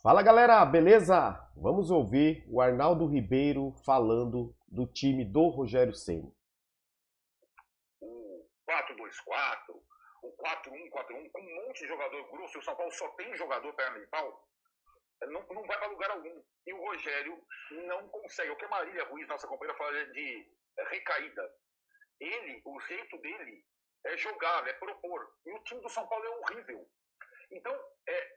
Fala galera, beleza? Vamos ouvir o Arnaldo Ribeiro falando do time do Rogério Ceni. O 4-2-4, o 4-1-4-1, com um monte de jogador grosso, e o São Paulo só tem jogador perna de pau, não vai para lugar algum. E o Rogério não consegue. O que a Marília Ruiz, nossa companheira, fala de recaída. O jeito dele é jogar, é propor. E o time do São Paulo é horrível. Então,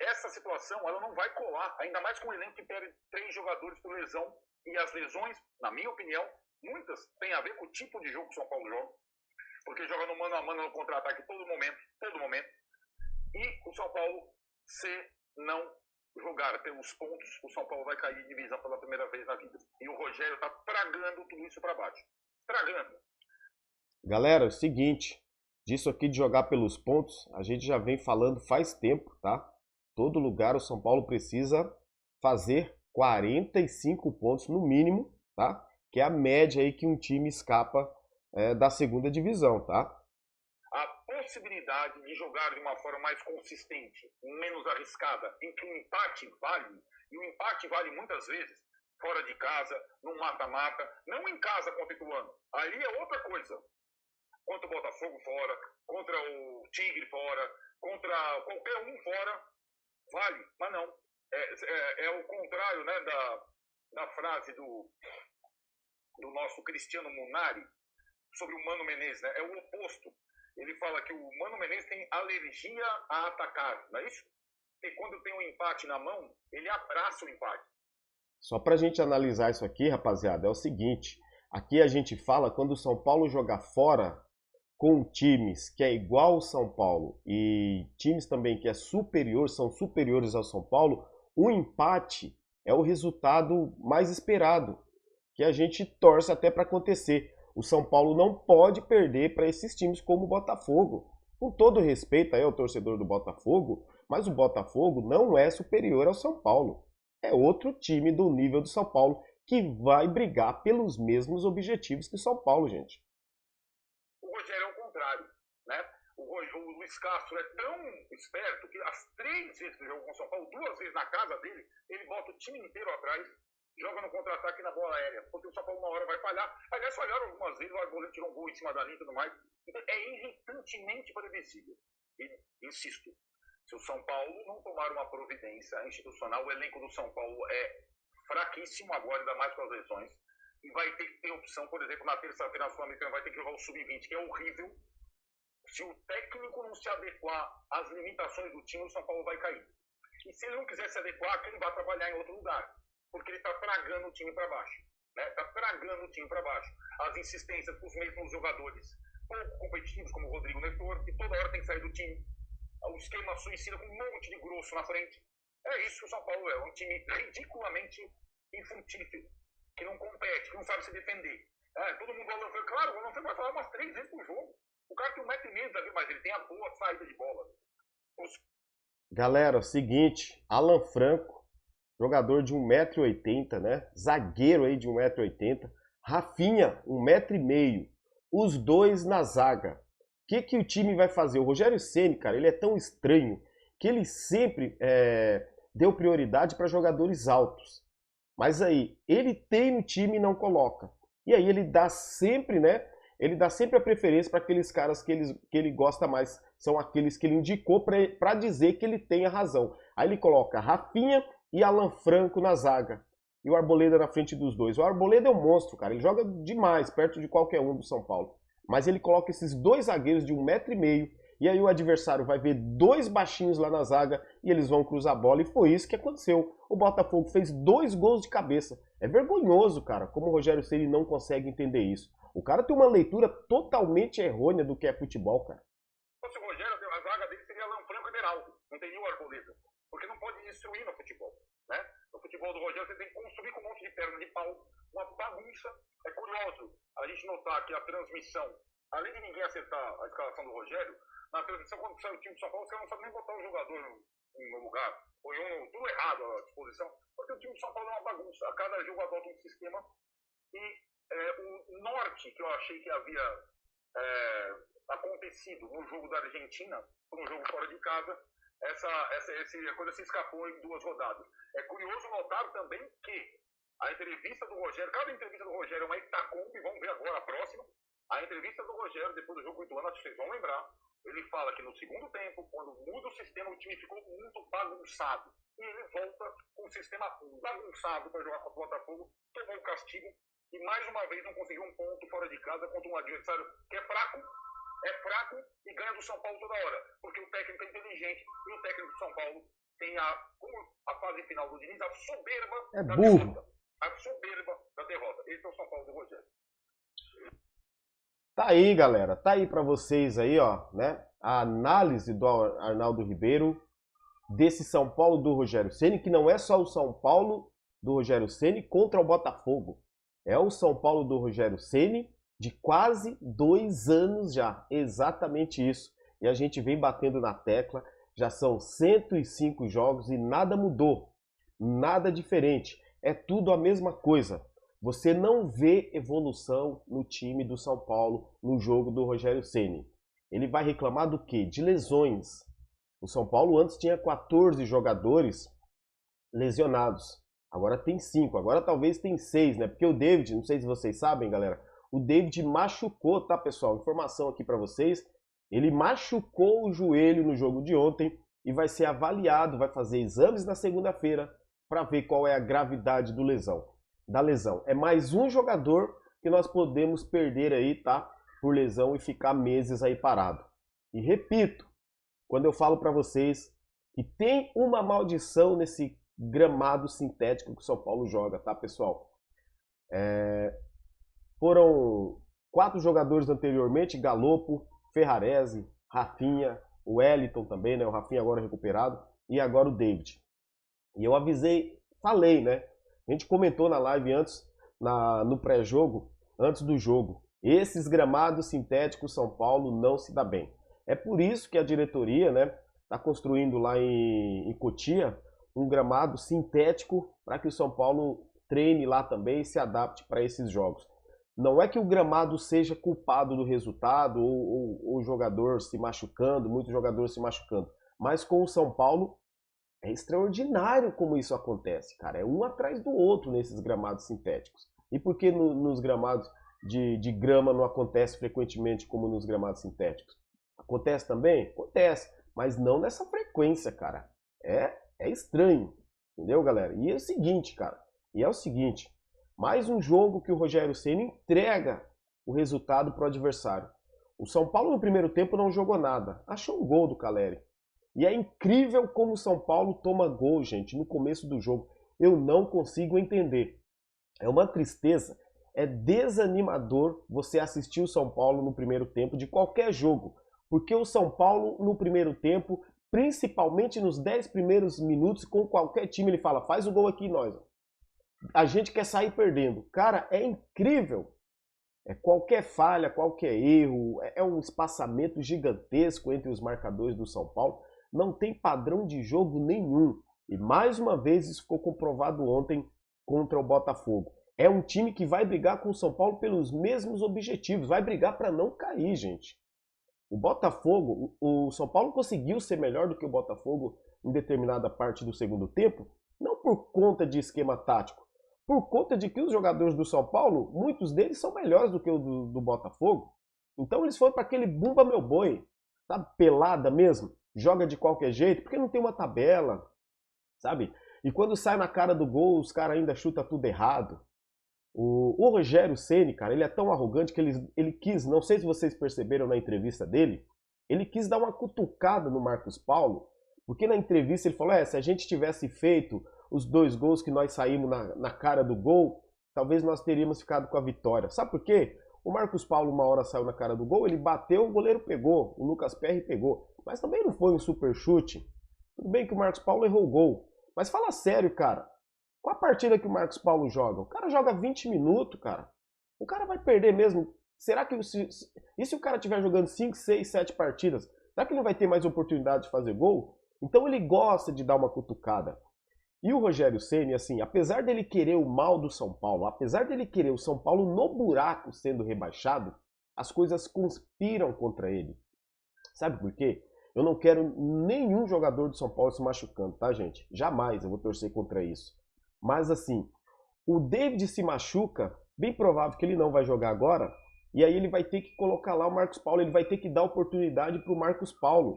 essa situação ela não vai colar, ainda mais com um elenco que perde 3 jogadores por lesão. E as lesões, na minha opinião, muitas têm a ver com o tipo de jogo que o São Paulo joga. Porque joga no mano a mano, no contra-ataque todo momento. E o São Paulo, se não jogar pelos pontos, o São Paulo vai cair de divisão pela primeira vez na vida. E o Rogério tá tragando tudo isso para baixo. Tragando. Galera, é o seguinte, disso aqui de jogar pelos pontos, a gente já vem falando faz tempo, tá? Todo lugar o São Paulo precisa fazer 45 pontos no mínimo, tá? Que é a média aí que um time escapa da segunda divisão, tá? A possibilidade de jogar de uma forma mais consistente, menos arriscada, em que o empate vale, e o empate vale muitas vezes fora de casa, no mata-mata, não em casa contra o Ituano. Ali é outra coisa. Contra o Botafogo fora, contra o Tigre fora, contra qualquer um fora, vale, mas não. É o contrário, né, da frase do nosso Cristiano Munari sobre o Mano Menezes, né? É o oposto. Ele fala que o Mano Menezes tem alergia a atacar, não é isso? E quando tem um empate na mão, ele abraça o empate. Só pra gente analisar isso aqui, rapaziada, é o seguinte, aqui a gente fala quando o São Paulo jogar fora com times que é igual ao São Paulo e times também que são superiores ao São Paulo, o empate é o resultado mais esperado, que a gente torce até para acontecer. O São Paulo não pode perder para esses times como o Botafogo. Com todo respeito aí ao torcedor do Botafogo, mas o Botafogo não é superior ao São Paulo. É outro time do nível do São Paulo que vai brigar pelos mesmos objetivos que o São Paulo, gente. O Rogério é o contrário, né? O Luiz Castro é tão esperto que as 3 vezes que jogou com o São Paulo, 2 vezes na casa dele, ele bota o time inteiro atrás, joga no contra-ataque e na bola aérea, porque o São Paulo uma hora vai falhar. Aliás, falharam algumas vezes, o Arboleda tirou um gol em cima da linha e tudo mais. Então, é irritantemente previsível. E, insisto, se o São Paulo não tomar uma providência institucional, o elenco do São Paulo é fraquíssimo agora, ainda mais com as lesões, e vai ter que ter opção, por exemplo, na terça-feira na Sul-Americana vai ter que jogar o Sub-20, que é horrível. Se o técnico não se adequar às limitações do time, o São Paulo vai cair. E se ele não quiser se adequar, que ele vai trabalhar em outro lugar, porque ele está tragando o time para baixo. Está tragando o time para baixo. As insistências com os mesmos jogadores pouco competitivos, como o Rodrigo Nestor, que toda hora tem que sair do time. O esquema suicida com um monte de grosso na frente. É isso que o São Paulo é. Um time ridiculamente infrutífero, que não compete, que não sabe se defender. Todo mundo Alan Franco, claro, o Alan Franco vai falar umas 3 vezes por jogo. O cara tem 1,5 m, mas ele tem a boa saída de bola. Galera, é o seguinte, Alan Franco, jogador de 1,80 m, né? Zagueiro aí de 1,80 m. Rafinha, 1,5 m. Os dois na zaga. O que o time vai fazer? O Rogério Ceni, cara, ele é tão estranho que ele sempre deu prioridade para jogadores altos. Mas aí, ele tem no time e não coloca. E aí ele dá sempre, né? Ele dá sempre a preferência para aqueles caras que ele gosta mais. São aqueles que ele indicou para dizer que ele tem a razão. Aí ele coloca Rafinha e Alan Franco na zaga. E o Arboleda na frente dos dois. O Arboleda é um monstro, cara. Ele joga demais, perto de qualquer um do São Paulo. Mas ele coloca esses 2 zagueiros de 1,5 m. E aí o adversário vai ver 2 baixinhos lá na zaga e eles vão cruzar a bola. E foi isso que aconteceu. O Botafogo fez 2 gols de cabeça. É vergonhoso, cara, como o Rogério Ceni não consegue entender isso. O cara tem uma leitura totalmente errônea do que é futebol, cara. Se o Rogério, a zaga dele seria Alan Franco e Beraldo. Não teria o Arboleda. Porque não pode destruir no futebol. Né? No futebol do Rogério você tem que construir com um monte de perna de pau. Uma bagunça. É curioso a gente notar que a transmissão, além de ninguém acertar a escalação do Rogério, na transmissão, quando sai o time de São Paulo, você não sabe nem botar o jogador no lugar. Põe tudo errado à disposição. Porque o time de São Paulo é uma bagunça. A cada jogo adota um sistema. E o norte, que eu achei que havia acontecido no jogo da Argentina, no jogo fora de casa, essa coisa se escapou em 2 rodadas. É curioso notar também que a entrevista do Rogério, cada entrevista do Rogério é uma hectacombe, vamos ver agora a próxima. A entrevista do Rogério, depois do jogo com o Ituano, acho que vocês vão lembrar, ele fala que no segundo tempo, quando muda o sistema, o time ficou muito bagunçado. E ele volta com o sistema bagunçado para jogar contra o Botafogo, tomou o castigo e mais uma vez não conseguiu um ponto fora de casa contra um adversário que é fraco e ganha do São Paulo toda hora, porque o técnico é inteligente e o técnico do São Paulo tem a fase final do Diniz, a soberba da derrota. A soberba da derrota. Esse é o São Paulo do Rogério. Tá aí, galera. Tá aí pra vocês aí, ó, né? A análise do Arnaldo Ribeiro desse São Paulo do Rogério Ceni, que não é só o São Paulo do Rogério Ceni contra o Botafogo. É o São Paulo do Rogério Ceni de quase 2 anos já. Exatamente isso. E a gente vem batendo na tecla. Já são 105 jogos e nada mudou. Nada diferente. É tudo a mesma coisa. Você não vê evolução no time do São Paulo no jogo do Rogério Ceni. Ele vai reclamar do quê? De lesões. O São Paulo antes tinha 14 jogadores lesionados. Agora tem 5. Agora talvez tem 6, né? Porque o David, não sei se vocês sabem, galera, o David machucou, tá, pessoal? Informação aqui para vocês. Ele machucou o joelho no jogo de ontem e vai ser avaliado, vai fazer exames na segunda-feira para ver qual é a gravidade da lesão. É mais um jogador que nós podemos perder aí, tá? Por lesão e ficar meses aí parado. E repito, quando eu falo para vocês que tem uma maldição nesse gramado sintético que o São Paulo joga, tá, pessoal? Foram 4 jogadores anteriormente, Galopo, Ferrarese, Rafinha, o Wellington também, né? O Rafinha agora recuperado, e agora o David. E eu avisei, falei, né? A gente comentou na live antes, no pré-jogo, antes do jogo. Esses gramados sintéticos São Paulo não se dá bem. É por isso que a diretoria, né, está construindo lá em Cotia um gramado sintético para que o São Paulo treine lá também e se adapte para esses jogos. Não é que o gramado seja culpado do resultado ou o jogador se machucando, muitos jogadores se machucando. Mas com o São Paulo é extraordinário como isso acontece, cara. É um atrás do outro nesses gramados sintéticos. E por que nos gramados de grama não acontece frequentemente como nos gramados sintéticos? Acontece também? Acontece, mas não nessa frequência, cara. É estranho, entendeu, galera? E é o seguinte, cara. Mais um jogo que o Rogério Ceni entrega o resultado para o adversário. O São Paulo no primeiro tempo não jogou nada. Achou um gol do Caleri. E é incrível como o São Paulo toma gol, gente, no começo do jogo. Eu não consigo entender. É uma tristeza. É desanimador você assistir o São Paulo no primeiro tempo de qualquer jogo. Porque o São Paulo no primeiro tempo, principalmente nos 10 primeiros minutos, com qualquer time, ele fala, faz o gol aqui nós. A gente quer sair perdendo. Cara, é incrível. Qualquer falha, qualquer erro, é um espaçamento gigantesco entre os marcadores do São Paulo. Não tem padrão de jogo nenhum. E mais uma vez isso ficou comprovado ontem contra o Botafogo. É um time que vai brigar com o São Paulo pelos mesmos objetivos. Vai brigar para não cair, gente. O Botafogo, o São Paulo conseguiu ser melhor do que o Botafogo em determinada parte do segundo tempo, não por conta de esquema tático, por conta de que os jogadores do São Paulo, muitos deles são melhores do que o do Botafogo. Então eles foram para aquele bumba meu boi, sabe? Pelada mesmo, joga de qualquer jeito, porque não tem uma tabela, sabe? E quando sai na cara do gol, os caras ainda chutam tudo errado. O Rogério Ceni, cara, ele é tão arrogante que ele quis, não sei se vocês perceberam na entrevista dele, ele quis dar uma cutucada no Marcos Paulo, porque na entrevista ele falou, se a gente tivesse feito os 2 gols que nós saímos na cara do gol, talvez nós teríamos ficado com a vitória. Sabe por quê? O Marcos Paulo uma hora saiu na cara do gol, ele bateu, o goleiro pegou, o Lucas Perry pegou, mas também não foi um super chute. Tudo bem que o Marcos Paulo errou o gol, mas fala sério, cara. Qual a partida que o Marcos Paulo joga? O cara joga 20 minutos, cara. O cara vai perder mesmo. Será que e se o cara estiver jogando 5, 6, 7 partidas? Será que ele vai ter mais oportunidade de fazer gol? Então ele gosta de dar uma cutucada. E o Rogério Ceni, assim, apesar dele querer o mal do São Paulo, apesar dele querer o São Paulo no buraco sendo rebaixado, as coisas conspiram contra ele. Sabe por quê? Eu não quero nenhum jogador do São Paulo se machucando, tá, gente? Jamais eu vou torcer contra isso. Mas assim, o David se machuca, bem provável que ele não vai jogar agora, e aí ele vai ter que colocar lá o Marcos Paulo, ele vai ter que dar oportunidade para o Marcos Paulo.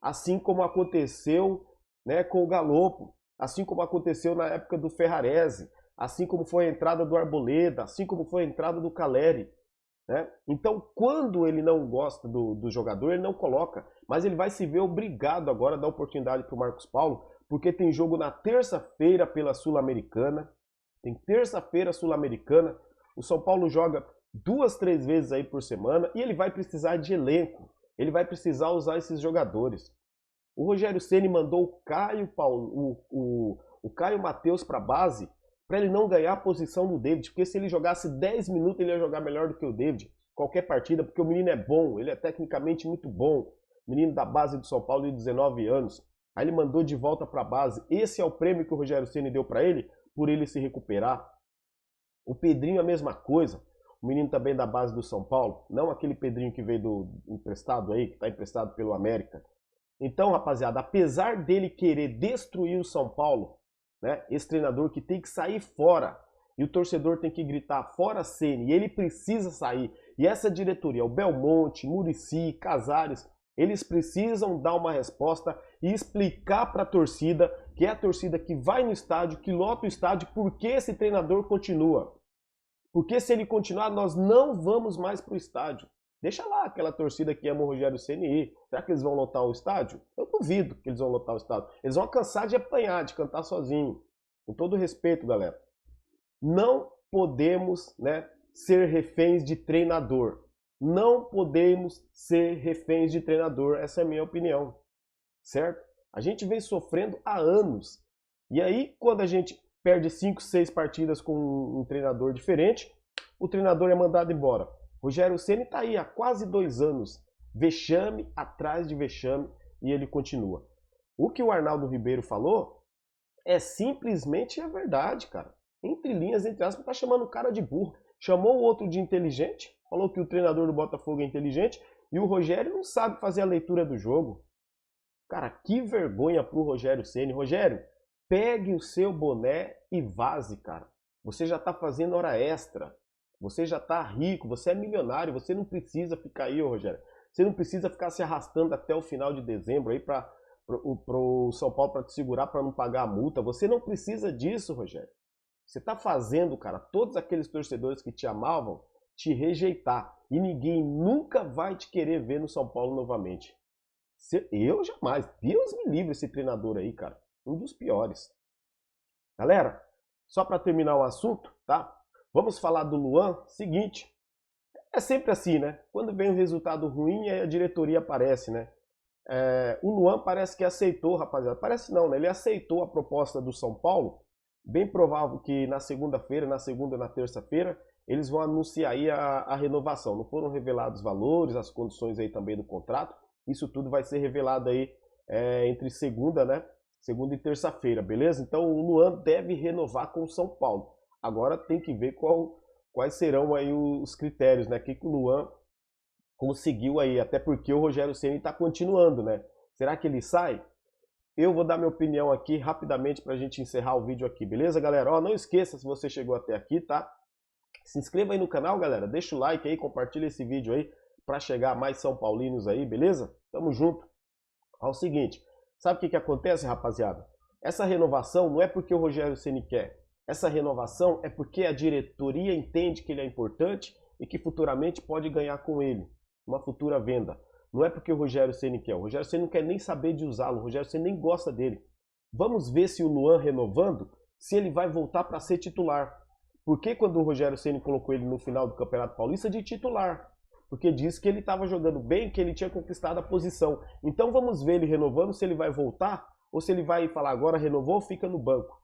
Assim como aconteceu, né, com o Galopo, assim como aconteceu na época do Ferrarese, assim como foi a entrada do Arboleda, assim como foi a entrada do Caleri. Né? Então, quando ele não gosta do jogador, ele não coloca. Mas ele vai se ver obrigado agora a dar oportunidade para o Marcos Paulo, porque tem jogo na terça-feira pela Sul-Americana. Tem terça-feira Sul-Americana. O São Paulo joga 2, 3 vezes aí por semana e ele vai precisar de elenco. Ele vai precisar usar esses jogadores. O Rogério Ceni mandou o Caio Mateus para a base para ele não ganhar a posição do David, porque se ele jogasse 10 minutos ele ia jogar melhor do que o David, qualquer partida, porque o menino é bom, ele é tecnicamente muito bom, menino da base do São Paulo de 19 anos, aí ele mandou de volta para a base, esse é o prêmio que o Rogério Ceni deu para ele, por ele se recuperar. O Pedrinho a mesma coisa, o menino também da base do São Paulo, não aquele Pedrinho que veio do emprestado aí, que está emprestado pelo América. Então, rapaziada, apesar dele querer destruir o São Paulo, né, esse treinador que tem que sair fora, e o torcedor tem que gritar fora Ceni, e ele precisa sair, e essa diretoria, o Belmonte, Muricy, Casares, eles precisam dar uma resposta e explicar para a torcida, que é a torcida que vai no estádio, que lota o estádio, por que esse treinador continua. Porque se ele continuar, nós não vamos mais para o estádio. Deixa lá aquela torcida que ama o Rogério Ceni. Será que eles vão lotar o estádio? Eu duvido que eles vão lotar o estádio. Eles vão cansar de apanhar, de cantar sozinho. Com todo respeito, galera. Não podemos, né, ser reféns de treinador. Não podemos ser reféns de treinador. Essa é a minha opinião. Certo? A gente vem sofrendo há anos. E aí, quando a gente perde 5, 6 partidas com um treinador diferente, o treinador é mandado embora. Rogério Ceni está aí há quase 2 anos, vexame atrás de vexame, e ele continua. O que o Arnaldo Ribeiro falou é simplesmente a verdade, cara. Entre linhas, entre aspas, tá chamando o cara de burro. Chamou o outro de inteligente, falou que o treinador do Botafogo é inteligente, e o Rogério não sabe fazer a leitura do jogo. Cara, que vergonha pro Rogério Ceni. Rogério, pegue o seu boné e vaze, cara. Você já tá fazendo hora extra. Você já tá rico, você é milionário, você não precisa ficar aí, Rogério. Você não precisa ficar se arrastando até o final de dezembro aí para o São Paulo para te segurar, para não pagar a multa. Você não precisa disso, Rogério. Você tá fazendo, cara, todos aqueles torcedores que te amavam te rejeitar. E ninguém nunca vai te querer ver no São Paulo novamente. Eu jamais. Deus me livre esse treinador aí, cara. Um dos piores. Galera, só para terminar o assunto, tá? Vamos falar do Luan. Seguinte, é sempre assim, né? Quando vem um resultado ruim, aí a diretoria aparece, né? O Luan parece que aceitou, rapaziada. Parece não, né? Ele aceitou a proposta do São Paulo. Bem provável que na segunda-feira, na segunda e na terça-feira, eles vão anunciar aí a renovação. Não foram revelados os valores, as condições aí também do contrato. Isso tudo vai ser revelado aí entre segunda, né? Segunda e terça-feira, beleza? Então o Luan deve renovar com o São Paulo. Agora tem que ver quais serão aí os critérios, né? Que o Luan conseguiu aí, até porque o Rogério Ceni está continuando, né? Será que ele sai? Eu vou dar minha opinião aqui rapidamente para a gente encerrar o vídeo aqui, beleza, galera? Ó, não esqueça, se você chegou até aqui, tá? Se inscreva aí no canal, galera. Deixa o like aí, compartilha esse vídeo aí para chegar a mais São Paulinos aí, beleza? Tamo junto. Ó, o seguinte, sabe o que acontece, rapaziada? Essa renovação não é porque o Rogério Ceni quer. Essa renovação é porque a diretoria entende que ele é importante e que futuramente pode ganhar com ele, uma futura venda. Não é porque o Rogério Ceni quer. O Rogério Ceni não quer nem saber de usá-lo. O Rogério Ceni nem gosta dele. Vamos ver se o Luan renovando, se ele vai voltar para ser titular. Porque quando o Rogério Ceni colocou ele no final do Campeonato Paulista de titular? Porque disse que ele estava jogando bem, que ele tinha conquistado a posição. Então vamos ver ele renovando, se ele vai voltar ou se ele vai falar agora renovou, fica no banco.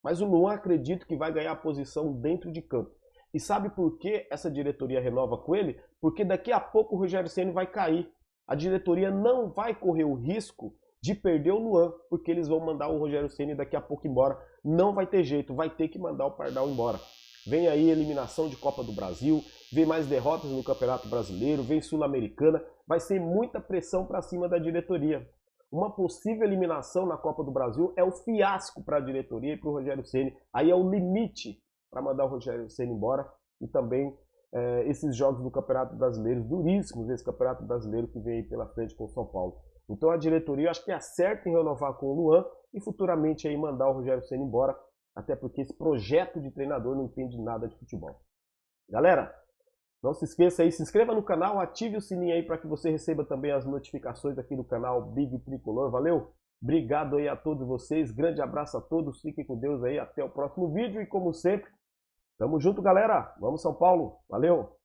Mas o Luan acredito que vai ganhar a posição dentro de campo. E sabe por que essa diretoria renova com ele? Porque daqui a pouco o Rogério Ceni vai cair. A diretoria não vai correr o risco de perder o Luan, porque eles vão mandar o Rogério Ceni daqui a pouco embora. Não vai ter jeito, vai ter que mandar o Pardal embora. Vem aí eliminação de Copa do Brasil, vem mais derrotas no Campeonato Brasileiro, vem Sul-Americana. vai ser muita pressão para cima da diretoria. Uma possível eliminação na Copa do Brasil é o fiasco para a diretoria e para o Rogério Ceni. Aí é o limite para mandar o Rogério Ceni embora. E também esses jogos do Campeonato Brasileiro, duríssimos, esse Campeonato Brasileiro que vem aí pela frente com o São Paulo. Então a diretoria, eu acho que acerta em renovar com o Luan e futuramente aí mandar o Rogério Ceni embora, até porque esse projeto de treinador não entende nada de futebol. Galera, não se esqueça aí, se inscreva no canal, ative o sininho aí para que você receba também as notificações aqui do canal Big Tricolor, valeu? Obrigado aí a todos vocês, grande abraço a todos, fiquem com Deus aí, até o próximo vídeo e como sempre, tamo junto galera, vamos São Paulo, valeu!